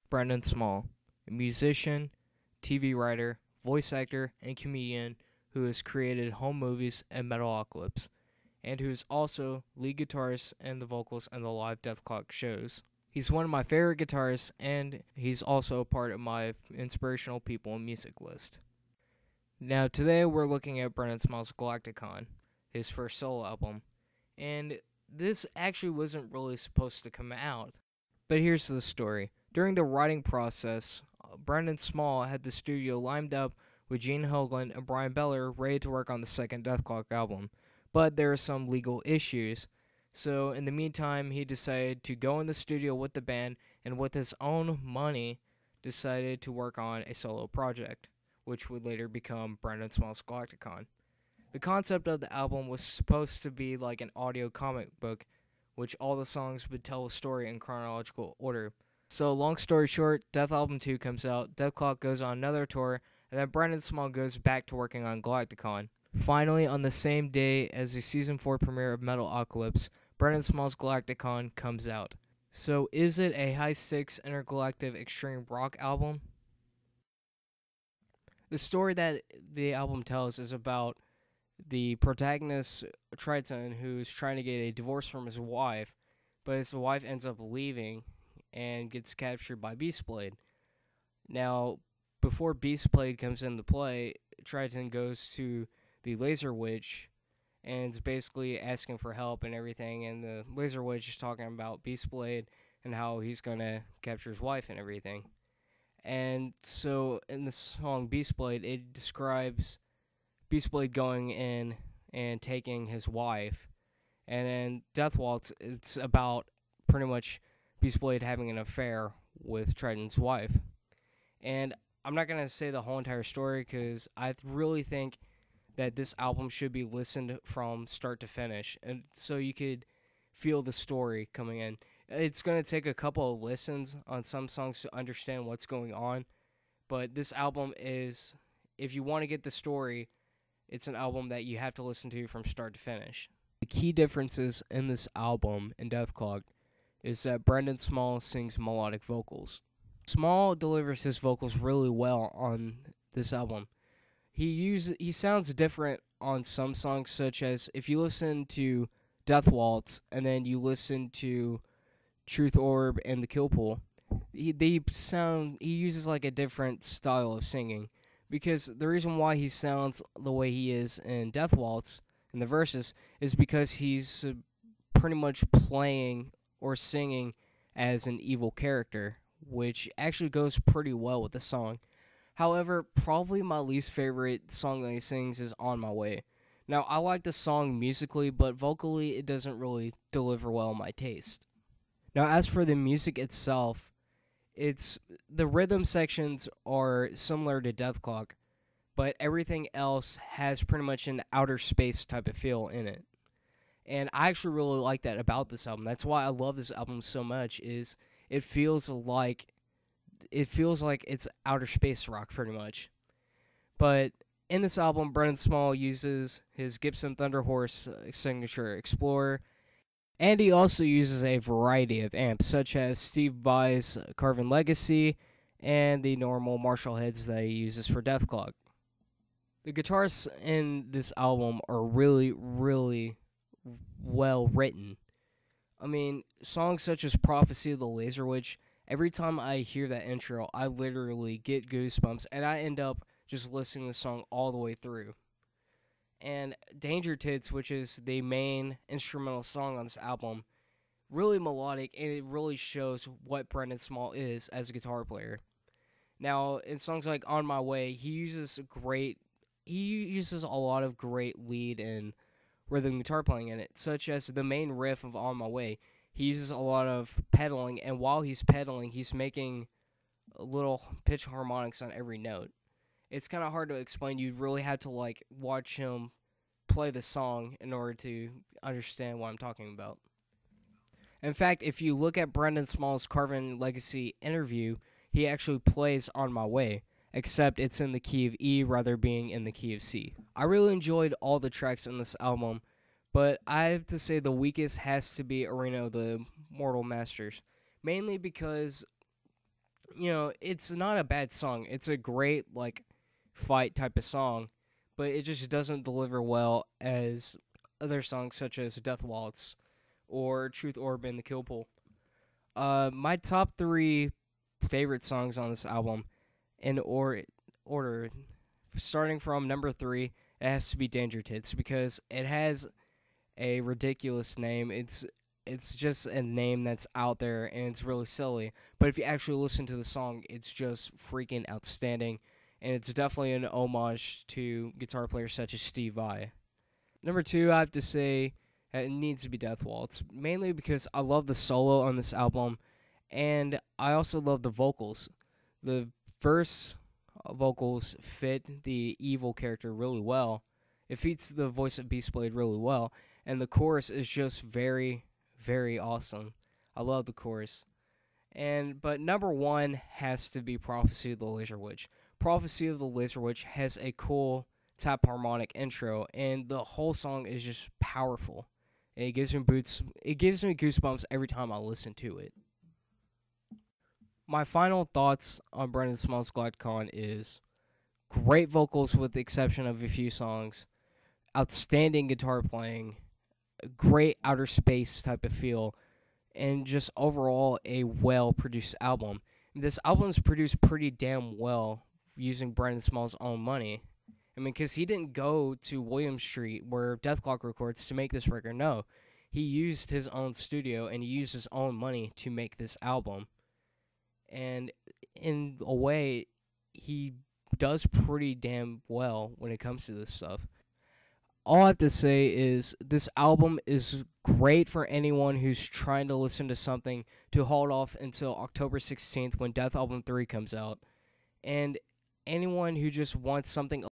Brendon Small, a musician, TV writer, voice actor, and comedian who has created home movies and Metalocalypse, and who is also lead guitarist and the vocals in the live Death Clock shows. He's one of my favorite guitarists, and he's also a part of my inspirational people and music list. Now, today we're looking at Brendon Small's Galaktikon, his first solo album, and this actually wasn't really supposed to come out. But here's the story. During the writing process, Brendon Small had the studio lined up with Gene Hoglan and Brian Beller ready to work on the second Death Clock album, but there are some legal issues. So in the meantime, he decided to go in the studio with the band and with his own money decided to work on a solo project, which would later become Brendon Small's Galaktikon. The concept of the album was supposed to be like an audio comic book, which all the songs would tell a story in chronological order. So long story short, Death Album 2 comes out, Death Clock goes on another tour, and then Brendon Small goes back to working on Galaktikon. Finally, on the same day as the Season 4 premiere of Metalocalypse, Brendon Small's Galaktikon comes out. So is it a high-stakes intergalactic extreme rock album? The story that the album tells is about the protagonist, Triton, who's trying to get a divorce from his wife, but his wife ends up leaving and gets captured by Beastblade. Now, before Beastblade comes into play, Triton goes to the Laser Witch and is basically asking for help and everything, and the Laser Witch is talking about Beastblade and how he's going to capture his wife and everything. And so in the song Beastblade, it describes Beastblade going in and taking his wife. And then Death Waltz, it's about pretty much Beastblade having an affair with Triton's wife. And I'm not going to say the whole entire story because I really think that this album should be listened from start to finish, and so you could feel the story coming in. It's going to take a couple of listens on some songs to understand what's going on, but this album is, if you want to get the story, it's an album that you have to listen to from start to finish. The key differences in this album and Death Clock is that Brendon Small sings melodic vocals. Small delivers his vocals really well on this album. He sounds different on some songs, such as if you listen to Death Waltz and then you listen to Truth Orb and The Kill Pool, he uses like a different style of singing, because the reason why he sounds the way he is in Death Waltz in the verses is because he's pretty much playing or singing as an evil character, which actually goes pretty well with the song. However, probably my least favorite song that he sings is On My Way. Now, I like the song musically, but vocally it doesn't really deliver well in my taste. Now, as for the music itself, the rhythm sections are similar to Death Clock, but everything else has pretty much an outer space type of feel in it. And I actually really like that about this album. That's why I love this album so much, is it feels like it's outer space rock pretty much. But in this album, Brendon Small uses his Gibson Thunder Horse signature Explorer, and he also uses a variety of amps, such as Steve Vai's Carvin Legacy and the normal Marshall heads that he uses for Death Clock. The guitars in this album are really, really well written. I mean, songs such as Prophecy of the Laser Witch, every time I hear that intro, I literally get goosebumps, and I end up just listening to the song all the way through. And Danger Tits, which is the main instrumental song on this album, really melodic, and it really shows what Brendon Small is as a guitar player. Now, in songs like On My Way, he uses a lot of great lead and rhythm guitar playing in it, such as the main riff of On My Way. He uses a lot of pedaling, and while he's pedaling, he's making little pitch harmonics on every note. It's kind of hard to explain. You really have to watch him play the song in order to understand what I'm talking about. In fact, if you look at Brendon Small's Carvin Legacy interview, he actually plays On My Way, except it's in the key of E rather being in the key of C. I really enjoyed all the tracks in this album, but I have to say the weakest has to be Arena of the Mortal Masters, mainly because it's not a bad song. It's a great like fight type of song, but it just doesn't deliver well as other songs such as Death Waltz or Truth Orb and The Kill Pool. My top three favorite songs on this album in order, starting from number three, it has to be Danger Tits because it has a ridiculous name. It's just a name that's out there and it's really silly. But if you actually listen to the song, it's just freaking outstanding, and it's definitely an homage to guitar players such as Steve Vai. Number two, I have to say it needs to be Death Waltz, mainly because I love the solo on this album, and I also love the vocals. The verse vocals fit the evil character really well. It fits the voice of Beastblade really well, and the chorus is just very, very awesome. I love the chorus. But number one has to be Prophecy of the Laser Witch. Prophecy of the Laser Witch has a cool tap harmonic intro, and the whole song is just powerful. It gives me goosebumps every time I listen to it. My final thoughts on Brendon Small's Galaktikon is great vocals with the exception of a few songs, outstanding guitar playing, great outer space type of feel, and just overall a well-produced album. This album's produced pretty damn well using Brendon Small's own money. I mean, because he didn't go to William Street where Deathclock records to make this record. No, he used his own studio and he used his own money to make this album. And in a way, he does pretty damn well when it comes to this stuff. All I have to say is this album is great for anyone who's trying to listen to something to hold off until October 16th when Death Album 3 comes out. And anyone who just wants something